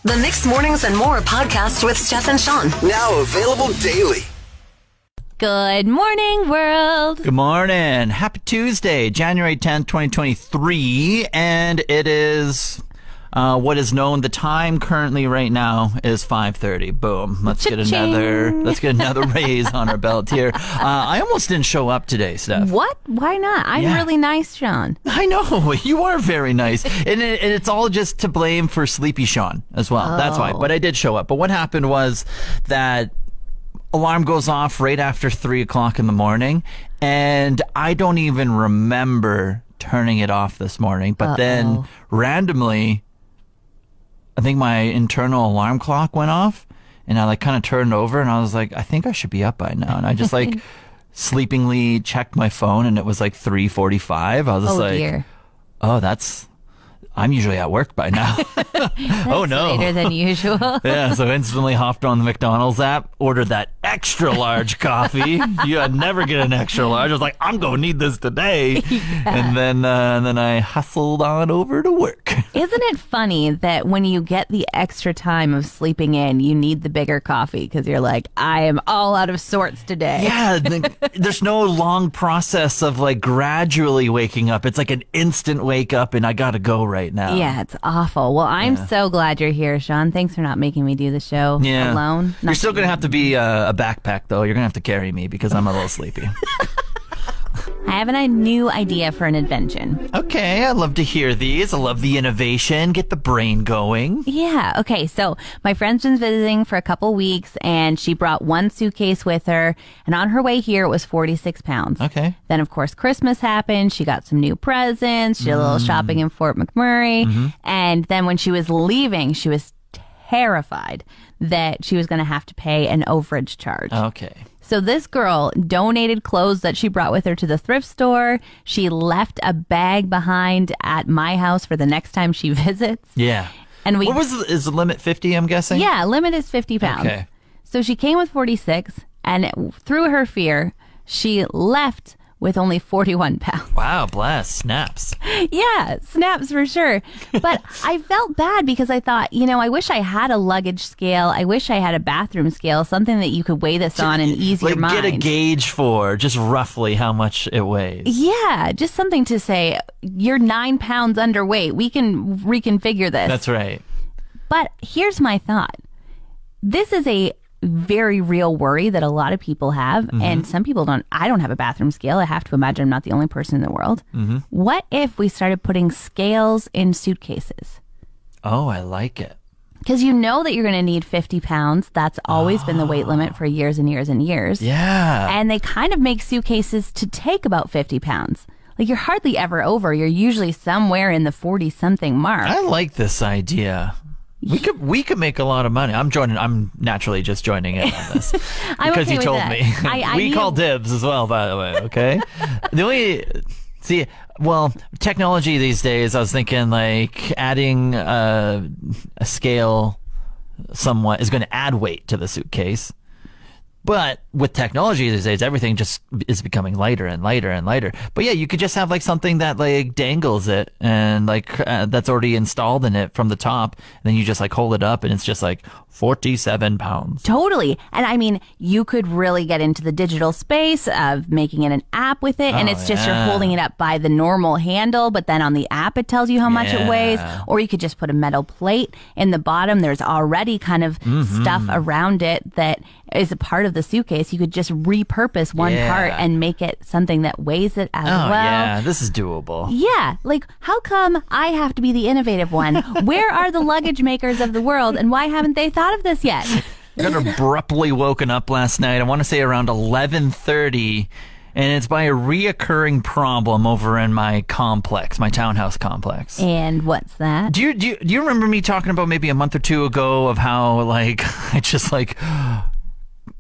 The Mixed Mornings and More podcast with Steph and Sean. Now available daily. Good morning, world. Good morning. Happy Tuesday, January 10th, 2023. And it is what is known. The time currently right now is 5:30. Boom. Let's get another raise on our belt here. I almost didn't show up today, Steph. What? Why not? I'm really nice, Sean. I know. You are very nice. And it's all just to blame for Sleepy Sean as well. That's why. But I did show up. But what happened was that alarm goes off right after 3 o'clock in the morning, and I don't even remember turning it off this morning. But then randomly, I think my internal alarm clock went off, and I kind of turned over, and I was like, I think I should be up by now. And I just sleepingly checked my phone, and it was 3:45. I was dear. I'm usually at work by now. Oh no. Later than usual. Yeah, so instantly hopped on the McDonald's app, ordered that extra large coffee. I'd never get an extra large. I was like, I'm going to need this today. Yeah. And then I hustled on over to work. Isn't it funny that when you get the extra time of sleeping in, you need the bigger coffee because you're like, I am all out of sorts today. Yeah, there's no long process of gradually waking up. It's like an instant wake up and I got to go right now. Yeah, it's awful. Well, I'm so glad you're here, Sean. Thanks for not making me do the show alone. You're still going to have to be a backpack, though. You're going to have to carry me because I'm a little sleepy. I have a new idea for an invention. Okay, I love to hear these. I love the innovation. Get the brain going. Yeah, okay. So my friend's been visiting for a couple weeks, and she brought one suitcase with her. And on her way here, it was 46 pounds. Okay. Then, of course, Christmas happened. She got some new presents. She did a little shopping in Fort McMurray. Mm-hmm. And then when she was leaving, she was terrified that she was going to have to pay an overage charge. Okay. So this girl donated clothes that she brought with her to the thrift store. She left a bag behind at my house for the next time she visits. Yeah. And is the limit 50, I'm guessing? Yeah, limit is 50 pounds. Okay. So she came with 46, and through her fear, she left with only 41 pounds. Wow, bless. Snaps. Yeah, snaps for sure. But I felt bad because I thought, I wish I had a luggage scale. I wish I had a bathroom scale, something that you could weigh this on and ease your mind. Get a gauge for just roughly how much it weighs. Yeah, just something to say, you're 9 pounds underweight. We can reconfigure this. That's right. But here's my thought. This is a very real worry that a lot of people have, and some people don't. I don't have a bathroom scale. I have to imagine I'm not the only person in the world. What if we started putting scales in suitcases? Oh, I like it. Because you know that you're going to need 50 pounds. That's always been the weight limit for years and years and years. Yeah. And they kind of make suitcases to take about 50 pounds. You're hardly ever over. You're usually somewhere in the 40-something mark. I like this idea. We could make a lot of money. I'm naturally just joining in on this because okay you told that. me. We call dibs as well, by the way. Okay. Technology these days. I was thinking adding a scale somewhat is going to add weight to the suitcase. But with technology these days, everything just is becoming lighter and lighter and lighter. But yeah, you could just have something that dangles it and that's already installed in it from the top. And then you just hold it up and it's just 47 pounds. Totally. And I mean, you could really get into the digital space of making it an app with it. And it's just you're holding it up by the normal handle, but then on the app, it tells you how much it weighs. Or you could just put a metal plate in the bottom. There's already kind of stuff around it that is a part of the suitcase. You could just repurpose one part and make it something that weighs it as well. Yeah, this is doable. Yeah, how come I have to be the innovative one? Where are the luggage makers of the world, and why haven't they thought of this yet? I got abruptly woken up last night. I want to say around 11:30, and it's by a reoccurring problem over in my complex, my townhouse complex. And what's that? Do you remember me talking about maybe a month or two ago of how I just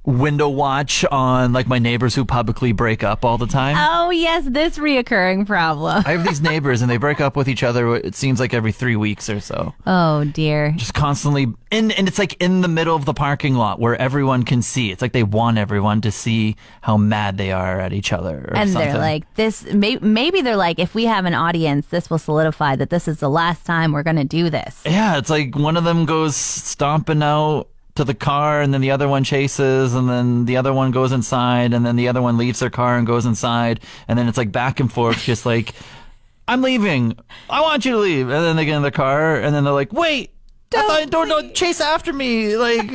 window watch on like my neighbors who publicly break up all the time. Oh, yes, this reoccurring problem. I have these neighbors and they break up with each other, it seems like every 3 weeks or so. Oh, dear. Just constantly, and it's like in the middle of the parking lot where everyone can see. It's like they want everyone to see how mad they are at each other or and something. they're like, this, maybe they're like, if we have an audience, this will solidify that this is the last time we're going to do this. Yeah, it's like one of them goes stomping out to the car and then the other one chases and then the other one goes inside and then the other one leaves their car and goes inside and then it's like back and forth just like, I'm leaving, I want you to leave, and then they get in the car and then they're like, wait, don't chase after me, like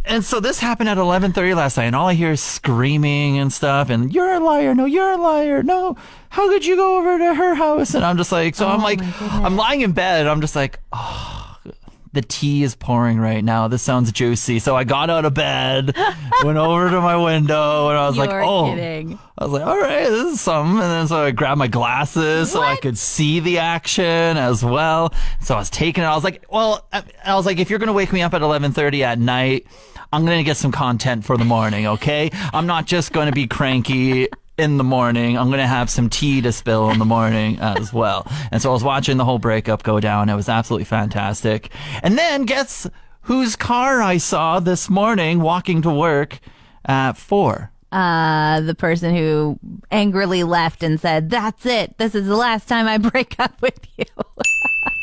and so this happened at 11:30 last night and all I hear is screaming and stuff and you're a liar, no, you're a liar, no, how could you go over to her house? And I'm just like, so I'm like, I'm lying in bed and I'm just like, oh, the tea is pouring right now. This sounds juicy. So I got out of bed, went over to my window, and I was like, oh. Kidding. I was like, all right, this is something. And then so I grabbed my glasses so I could see the action as well. So I was taking it. I was like, well, I was like, if you're going to wake me up at 11:30 at night, I'm going to get some content for the morning, okay? I'm not just going to be cranky in the morning. I'm going to have some tea to spill in the morning as well. And so I was watching the whole breakup go down. It was absolutely fantastic. And then guess whose car I saw this morning walking to work at 4? The person who angrily left and said, that's it. This is the last time I break up with you.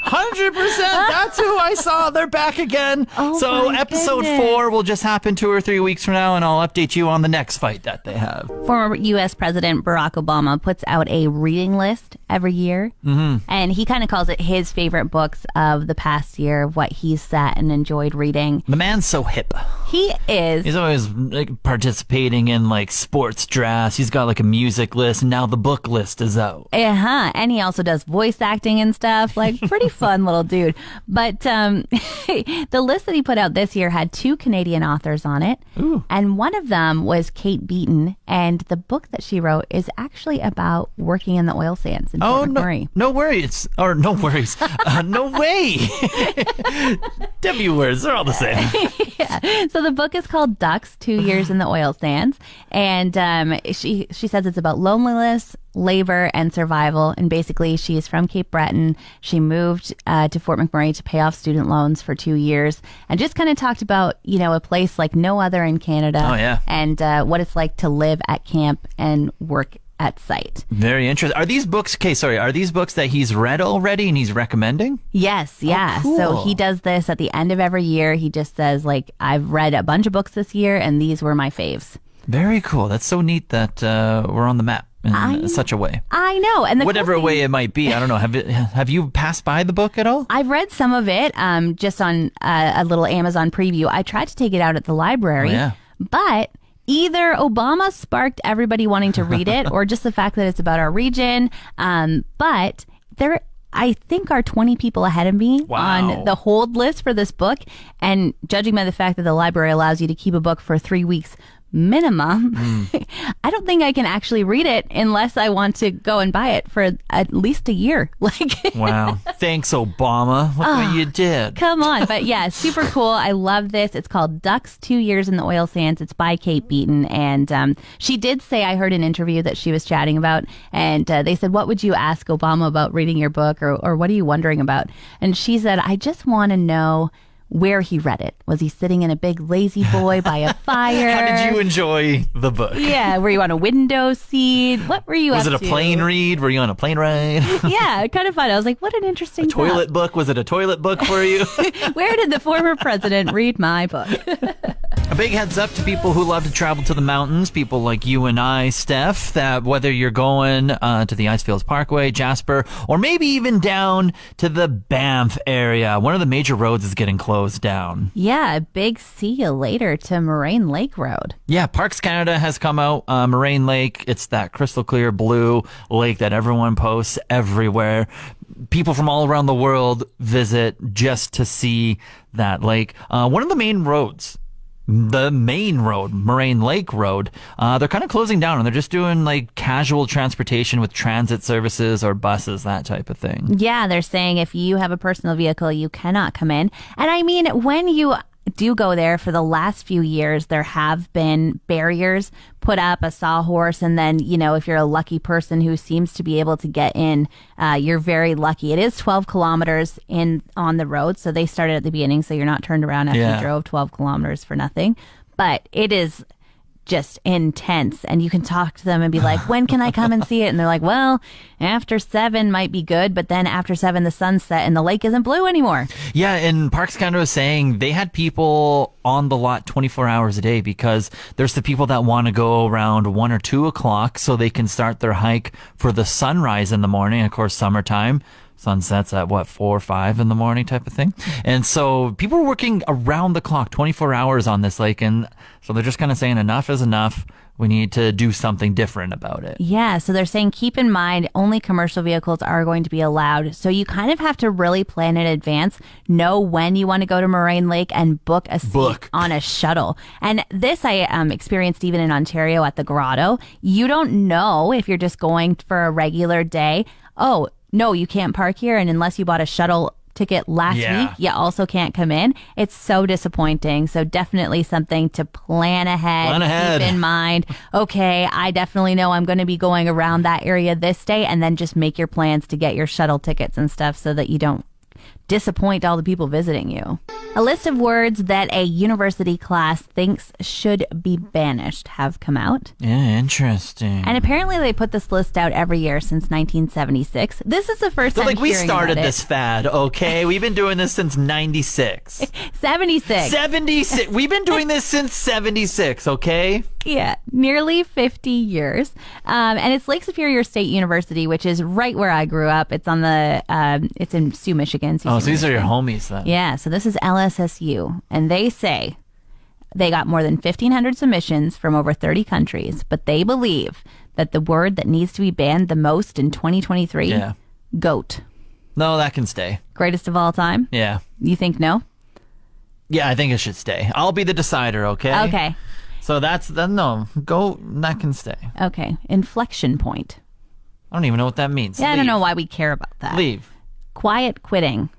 100%. That's who I saw. They're back again. Oh, so my episode goodness. 4 will just happen 2 or 3 weeks from now, and I'll update you on the next fight that they have. Former U.S. President Barack Obama puts out a reading list every year. Mm-hmm. And he kind of calls it his favorite books of the past year, what he's sat and enjoyed reading. The man's so hip. He is. He's always like participating in like sports drafts. He's got like a music list, and now the book list is out. And he also does voice acting and stuff. Like, pretty fun little dude. But the list that he put out this year had 2 Canadian authors on it. Ooh. And one of them was Kate Beaton. And the book that she wrote is actually about working in the oil sands in Fort McMurray. No worries. Or no worries. No way. W words, they're all the same. Yeah. So the book is called Ducks, 2 Years in the Oil Sands. And she says it's about loneliness, labor, and survival. And basically, she's from Cape Breton. She moved to Fort McMurray to pay off student loans for 2 years and just kind of talked about, a place like no other in Canada. Oh, yeah. And what it's like to live at camp and work at site. Very interesting. Are these books that he's read already and he's recommending? Yes, yeah. Oh, cool. So he does this at the end of every year. He just says, like, I've read a bunch of books this year and these were my faves. Very cool. That's so neat that we're on the map in such a way. I know. And whatever way it might be. I don't know. Have you passed by the book at all? I've read some of it just on a little Amazon preview. I tried to take it out at the library, but either Obama sparked everybody wanting to read it or just the fact that it's about our region. But there, I think, are 20 people ahead of me on the hold list for this book. And judging by the fact that the library allows you to keep a book for 3 weeks minimum, I don't think I can actually read it unless I want to go and buy it for at least a year. Wow. Thanks, Obama. Look what you did. Come on. But yeah, super cool. I love this. It's called Ducks, 2 Years in the Oil Sands. It's by Kate Beaton. And she did say, I heard an interview that she was chatting about, and they said, what would you ask Obama about reading your book, or what are you wondering about? And she said, I just want to know where he read it. Was he sitting in a big lazy boy by a fire? How did you enjoy the book? Yeah, were you on a window seat? What were you Was up it a plane read? Were you on a plane ride? Yeah, kind of fun. I was like, what an interesting toilet book? Was it a toilet book for you? Where did the former president read my book? A big heads up to people who love to travel to the mountains, people like you and I, Steph, that whether you're going to the Icefields Parkway, Jasper, or maybe even down to the Banff area, one of the major roads is getting closed down. Yeah, big see you later to Moraine Lake Road. Yeah, Parks Canada has come out. Moraine Lake, it's that crystal clear blue lake that everyone posts everywhere. People from all around the world visit just to see that lake. One of the main roads, the main road, Moraine Lake Road, they're kind of closing down and they're just doing like casual transportation with transit services or buses, that type of thing. Yeah, they're saying if you have a personal vehicle, you cannot come in. And I mean, when you do go there, for the last few years, there have been barriers put up, a sawhorse, and then, if you're a lucky person who seems to be able to get in, you're very lucky. It is 12 kilometers on the road, so they started at the beginning, so you're not turned around after you drove 12 kilometers for nothing. But it is just intense, and you can talk to them and be like, when can I come and see it? And they're like, well, after 7 might be good, but then after 7 the sun's set and the lake isn't blue anymore. Yeah, and Parks Canada was saying they had people on the lot 24 hours a day, because there's the people that want to go around 1 or 2 o'clock so they can start their hike for the sunrise in the morning. Of course, summertime, sunsets at 4 or 5 in the morning type of thing. And so people are working around the clock, 24 hours on this lake. And so they're just kind of saying enough is enough. We need to do something different about it. Yeah, so they're saying keep in mind only commercial vehicles are going to be allowed. So you kind of have to really plan in advance, know when you want to go to Moraine Lake, and book a seat on a shuttle. And this I experienced even in Ontario at the Grotto. You don't know if you're just going for a regular day. Oh, no, you can't park here. And unless you bought a shuttle ticket last week, you also can't come in. It's so disappointing. So definitely something to plan ahead. Keep in mind, okay, I definitely know I'm going to be going around that area this day, and then just make your plans to get your shuttle tickets and stuff so that you don't disappoint all the people visiting you. A list of words that a university class thinks should be banished have come out. Yeah, interesting. And apparently they put this list out every year since 1976. This is the first time we hearing started about this fad, okay? We've been doing this since 96. 76. 76. We've been doing this since 76, okay? Yeah, nearly 50 years. And it's Lake Superior State University, which is right where I grew up. It's on it's in Sioux, Michigan. So these are your homies then. Yeah, so this is LSSU. And they say they got more than 1,500 submissions from over 30 countries, but they believe that the word that needs to be banned the most in 2023, goat. No, that can stay. Greatest of all time? Yeah. You think no? Yeah, I think it should stay. I'll be the decider, okay? Okay. So that can stay. Okay. Inflection point. I don't even know what that means. Yeah, I don't know why we care about that. Leave. Quiet quitting.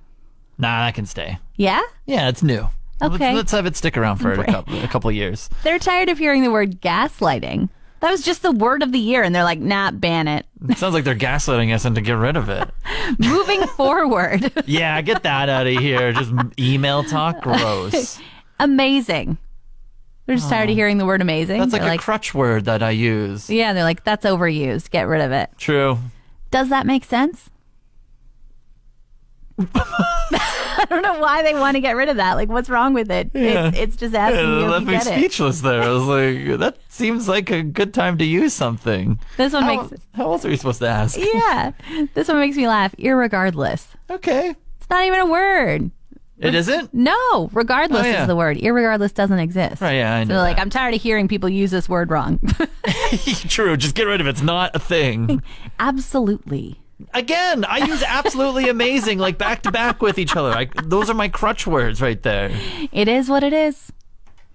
Nah, that can stay. Yeah? Yeah, it's new. Okay. Let's have it stick around for a couple years. They're tired of hearing the word gaslighting. That was just the word of the year, and they're like, nah, ban it. It sounds like they're gaslighting us into get rid of it. Moving forward. Yeah, get that out of here. Just email talk. Gross. Amazing. They're just tired of hearing the word amazing. That's like a crutch word that I use. Yeah, they're like, that's overused. Get rid of it. True. Does that make sense? I don't know why they want to get rid of that. Like, what's wrong with it? Yeah. It's just asking you if left you me get speechless there. I was like, that seems like a good time to use something. This one makes... How else are we supposed to ask? Yeah. This one makes me laugh. Irregardless. Okay. It's not even a word. It isn't? No. Regardless is the word. Irregardless doesn't exist. Right, yeah, I know. So, like, I'm tired of hearing people use this word wrong. True. Just get rid of it. It's not a thing. Absolutely. Again, I use absolutely amazing, like back to back with each other. Those are my crutch words right there. It is what it is.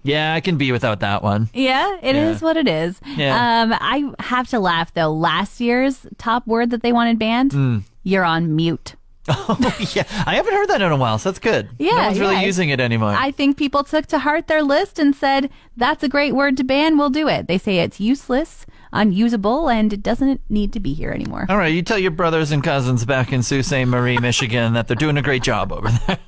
Yeah, I can be without that one. Yeah, it is what it is. Yeah. I have to laugh, though. Last year's top word that they wanted banned, you're on mute. Oh, yeah. I haven't heard that in a while, so that's good. Yeah, no one's really using it anymore. I think people took to heart their list and said, that's a great word to ban, we'll do it. They say it's useless, unusable, and it doesn't need to be here anymore. All right, you tell your brothers and cousins back in Sault Ste. Marie, Michigan that they're doing a great job over there.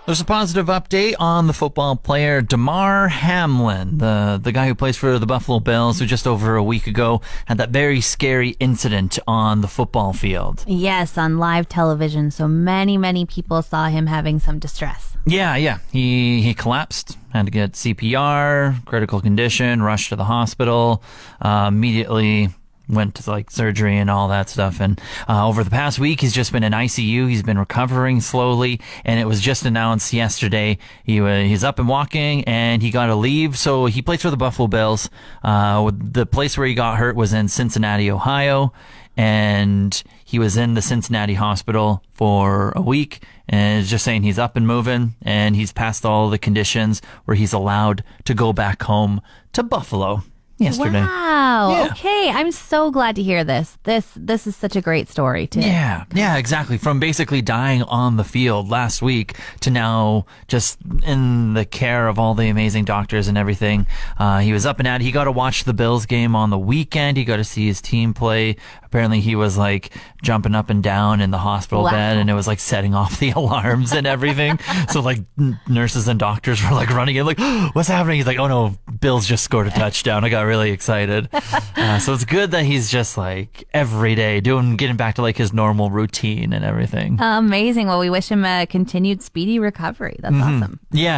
There's a positive update on the football player Damar Hamlin, the guy who plays for the Buffalo Bills, who just over a week ago had that very scary incident on the football field. Yes, on live television. So many people saw him having some distress. Yeah. He collapsed, had to get CPR, critical condition, rushed to the hospital, immediately went to like surgery and all that stuff. And over the past week, he's just been in ICU. He's been recovering slowly. And it was just announced yesterday he's up and walking and he got a leave. So he plays for the Buffalo Bills. The place where he got hurt was in Cincinnati, Ohio. And he was in the Cincinnati hospital for a week, and it's just saying he's up and moving, and he's passed all the conditions where he's allowed to go back home to Buffalo. yesterday. Wow. Yeah. Okay. I'm so glad to hear this. This is such a great story too. Yeah, exactly. From basically dying on the field last week to now just in the care of all the amazing doctors and everything. He was up and at it. He got to watch the Bills game on the weekend. He got to see his team play. Apparently he was like jumping up and down in the hospital bed, and it was like setting off the alarms and everything. So like nurses and doctors were like running in like, oh, what's happening? He's like, oh no, Bills just scored a touchdown. I got really excited. So it's good that he's just like every day getting back to like his normal routine and everything. Amazing. Well, we wish him a continued speedy recovery. That's awesome. Yeah,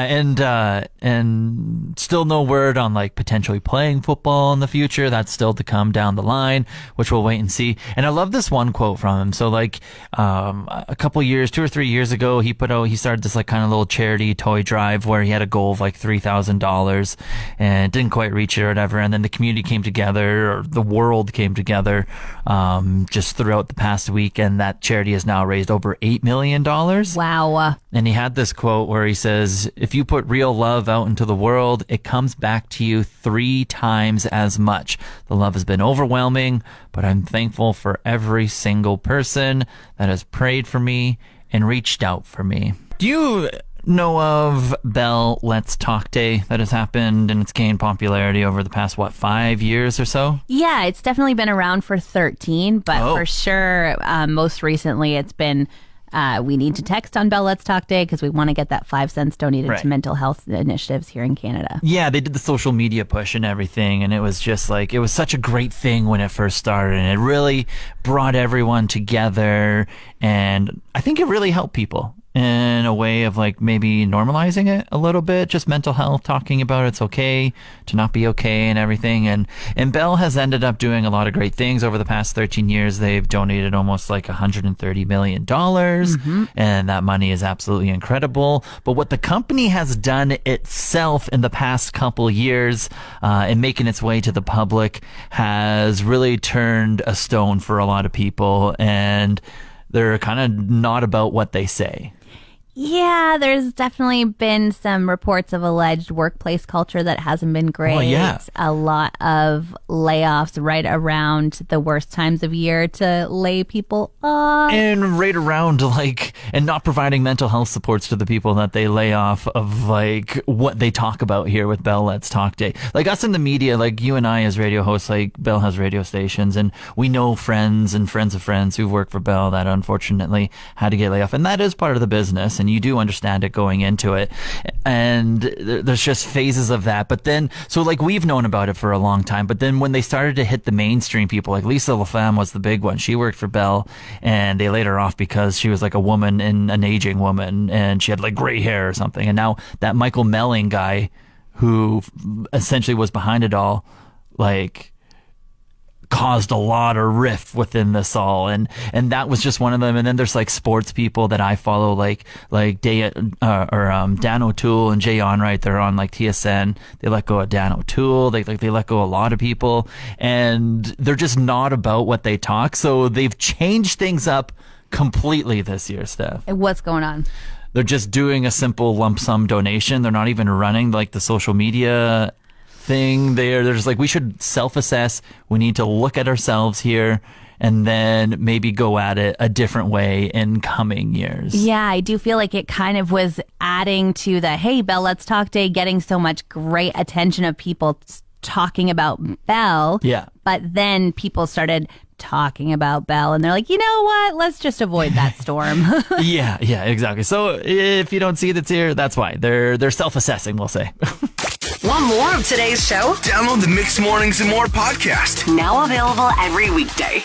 and still no word on like potentially playing football in the future. That's still to come down the line, which we'll wait and see. And I love this one quote from him. So like a couple years, 2 or 3 years ago, he started this like kind of little charity toy drive where he had a goal of like $3,000 and didn't quite reach it or whatever. And then the community came together, or the world came together just throughout the past week, and that charity has now raised over $8 million. Wow. And he had this quote where he says, if you put real love out into the world, it comes back to you 3 times as much. The love has been overwhelming, but I'm thankful for every single person that has prayed for me and reached out for me. Do you know of Bell Let's Talk Day that has happened and it's gained popularity over the past, 5 years or so? Yeah, it's definitely been around for 13, but for sure, most recently it's been we need to text on Bell Let's Talk Day because we want to get that 5 cents donated to mental health initiatives here in Canada. Yeah, they did the social media push and everything, and it was just like, it was such a great thing when it first started, and it really brought everyone together, and I think it really helped people in a way of like maybe normalizing it a little bit, just mental health, talking about it's okay to not be okay and everything. And Bell has ended up doing a lot of great things over the past 13 years. They've donated almost like $130 million, and that money is absolutely incredible. But what the company has done itself in the past couple years in making its way to the public has really turned a stone for a lot of people, and they're kind of not about what they say. Yeah, there's definitely been some reports of alleged workplace culture that hasn't been great. Well, yeah. A lot of layoffs right around the worst times of year to lay people off. And right around and not providing mental health supports to the people that they lay off of like what they talk about here with Bell Let's Talk Day. Like us in the media, like you and I as radio hosts, like Bell has radio stations, and we know friends and friends of friends who've worked for Bell that unfortunately had to get laid off. And that is part of the business, and you do understand it going into it. And there's just phases of that. But then, so like we've known about it for a long time, but then when they started to hit the mainstream people, like Lisa LaFemme was the big one. She worked for Bell, and they laid her off because she was like a woman, and an aging woman, and she had like gray hair or something. And now that Michael Melling guy, who essentially was behind it all, like caused a lot of rift within this all, and that was just one of them. And then there's like sports people that I follow, like Dan O'Toole and Jay Onright. They're on like TSN. They let go of Dan O'Toole. They let go of a lot of people, and they're just not about what they talk. So they've changed things up completely this year, Steph. What's going on? They're just doing a simple lump sum donation. They're not even running like the social media thing. They're just like, we should self-assess. We need to look at ourselves here, and then maybe go at it a different way in coming years. Yeah, I do feel like it kind of was adding to the, hey, Bell Let's Talk Day, getting so much great attention of people talking about Bell. Yeah. But then people started talking about Bell, and they're like, you know what? Let's just avoid that storm. Yeah, exactly. So if you don't see that's here, that's why. They're self-assessing, we'll say. Want more of today's show? Download the Mixed Mornings and More podcast. Now available every weekday.